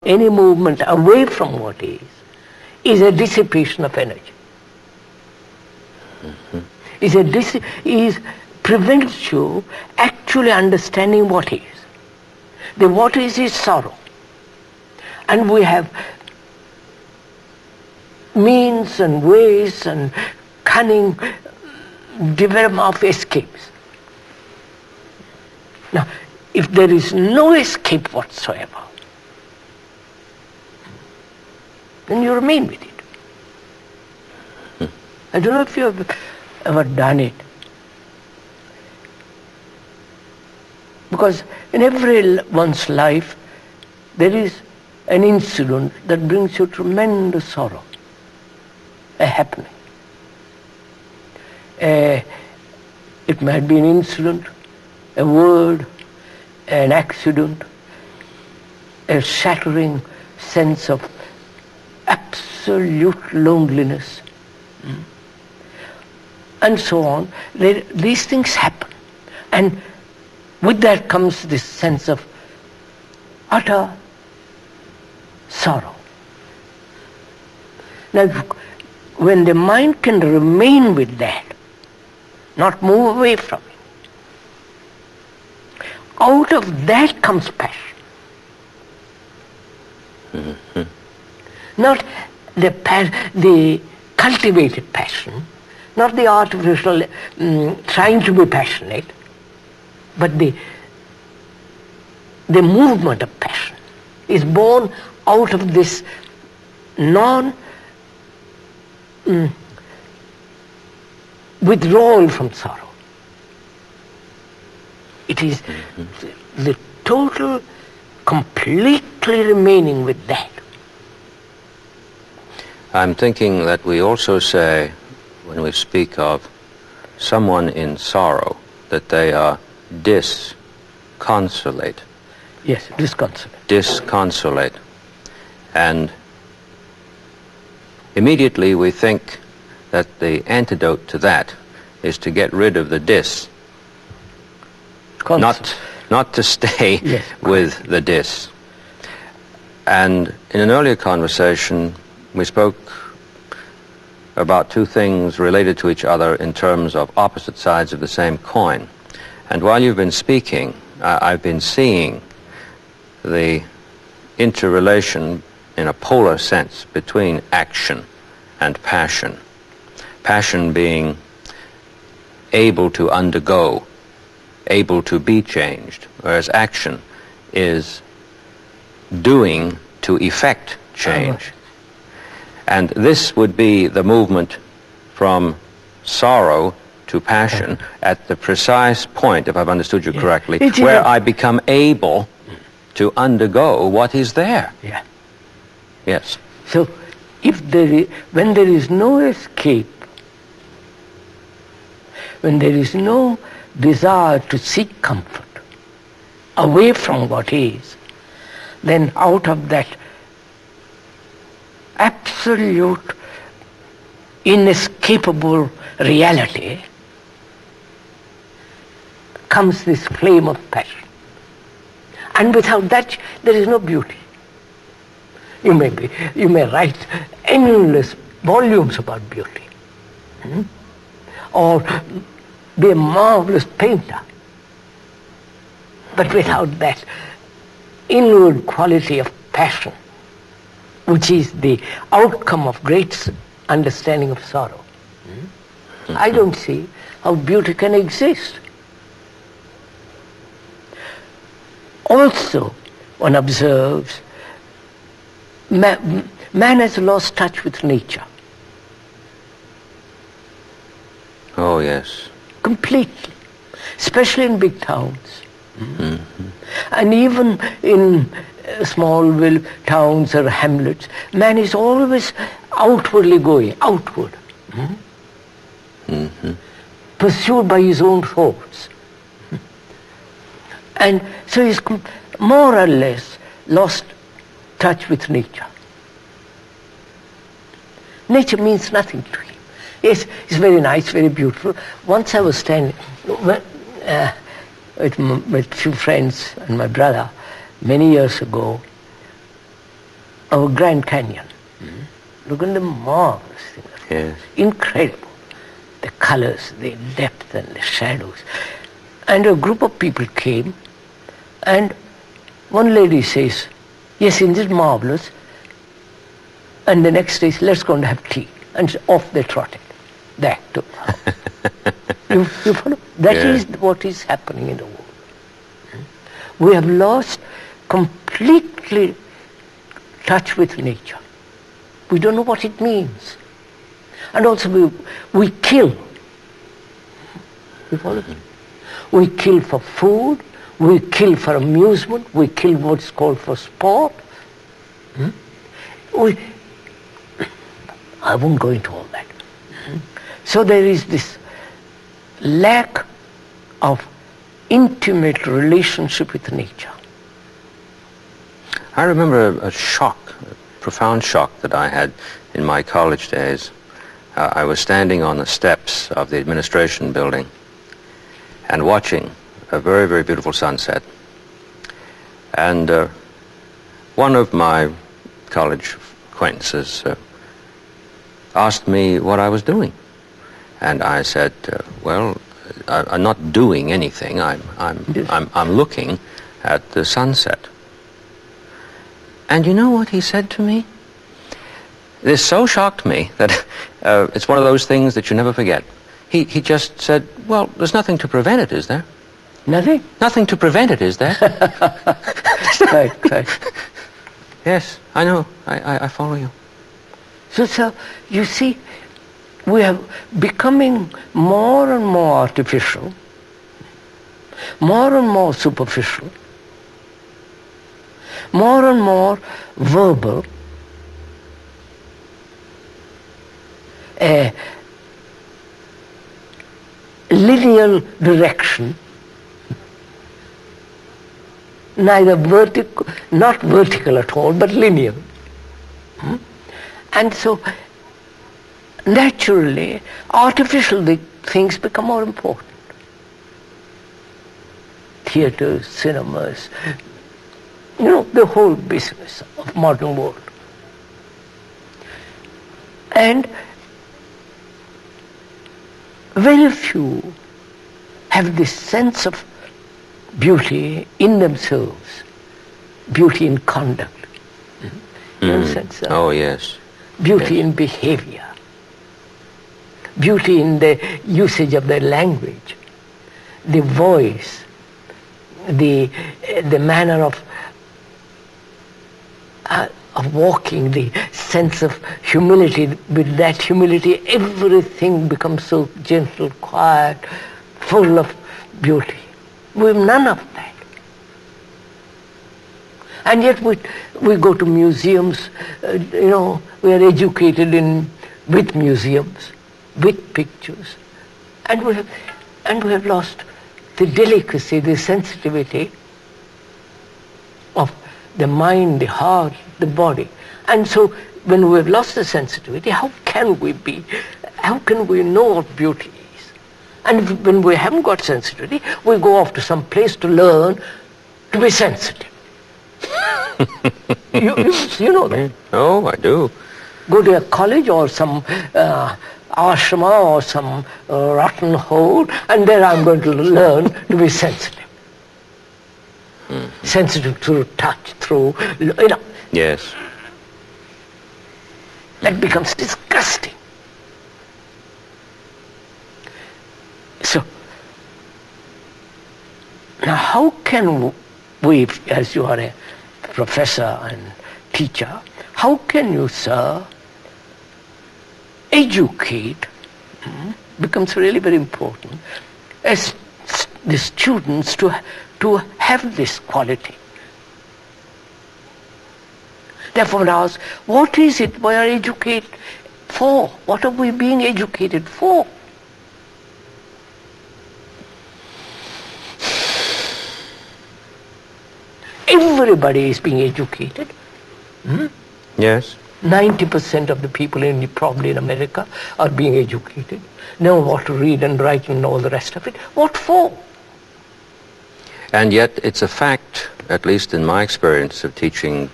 any movement away from what is a dissipation of energy. Prevents you actually understanding what is. The what is sorrow. And we have means and ways and cunning development of escapes. Now, if there is no escape whatsoever, then you remain with it. I don't know if you have ever done it. Because in every one's life, there is an incident that brings you tremendous sorrow, a happening. It might be an incident, a word, an accident, a shattering sense of absolute loneliness, and so on. These things happen. And with that comes this sense of utter sorrow. Now, when the mind can remain with that, not move away from it, out of that comes passion. Not the cultivated passion, not the artificial trying to be passionate, but the movement of passion is born out of this withdrawal from sorrow. It is the total, completely remaining with that. I'm thinking that we also say, when we speak of someone in sorrow, that they are disconsolate. Yes, disconsolate. Disconsolate. And immediately we think that the antidote to that is to get rid of the dis. Not to stay with the dis. And in an earlier conversation, we spoke about two things related to each other in terms of opposite sides of the same coin. And while you've been speaking, I've been seeing the interrelation in a polar sense between action and passion. Passion being able to undergo, able to be changed, whereas action is doing to effect change. And this would be the movement from sorrow to passion at the precise point, if I've understood you correctly, where I become able to undergo what is there. Yeah. Yes. So, when there is no escape, when there is no desire to seek comfort away from what is, then out of that absolute, inescapable reality comes this flame of passion. And without that, there is no beauty. You may write endless volumes about beauty, or be a marvelous painter. But without that inward quality of passion, which is the outcome of great understanding of sorrow, I don't see how beauty can exist. Also, one observes, man has lost touch with nature. Oh, yes. Completely. Especially in big towns. And even in small towns or hamlets, man is always outwardly going, outward. Pursued by his own thoughts. And so he's more or less lost touch with nature. Nature means nothing to him. Yes, it's very nice, very beautiful. Once I was standing with a few friends and my brother many years ago our Grand Canyon. Look at the marvelous thing. Yes. Incredible. The colors, the depth and the shadows. And a group of people came, and one lady says, yes, isn't it marvelous? And the next day, let's go and have tea. And off they trotted. Back to the house. You follow? That is what is happening in the world. We have lost completely touch with nature. We don't know what it means. And also we kill. You follow? We kill for food, we kill for amusement, we kill what's called for sport. I won't go into all that. So there is this lack of intimate relationship with nature. I remember a shock, a profound shock that I had in my college days. I was standing on the steps of the administration building and watching a very, very beautiful sunset. And one of my college acquaintances asked me what I was doing. And I said, well, I'm not doing anything. I'm looking at the sunset. And you know what he said to me? This so shocked me that it's one of those things that you never forget. He just said, well, there's nothing to prevent it, is there? Nothing? Nothing to prevent it, is there? Right. Yes, I know. I follow you. So you see, we are becoming more and more artificial, more and more superficial, more and more verbal, linear direction, neither vertical, not vertical at all, but linear. And so naturally, artificial things become more important. Theaters, cinemas, the whole business of modern world. And very few have this sense of beauty in themselves, beauty in conduct. You understand, sir? Oh, yes. Beauty in behavior, beauty in the usage of the language, the voice, the manner of walking, the sense of humility. With that humility, everything becomes so gentle, quiet, full of beauty. We have none of that. And yet we go to museums, we are educated with museums, with pictures, and we have lost the delicacy, the sensitivity of the mind, the heart, the body. And so when we have lost the sensitivity, how can we know what beauty is? And when we haven't got sensitivity, we go off to some place to learn to be sensitive. you know that? Oh, I do. Go to a college or some ashrama or some rotten hole, and there I'm going to learn to be sensitive. Sensitive through touch, through, Yes. That becomes disgusting. So, now how can we, as you are a professor and teacher, how can you, sir, educate, becomes really very important, as the students to have this quality. Therefore, I ask, what is it we are educated for? What are we being educated for? Everybody is being educated. Yes. 90% of the people probably in America are being educated, know what to read and write and all the rest of it. What for? And yet it's a fact, at least in my experience of teaching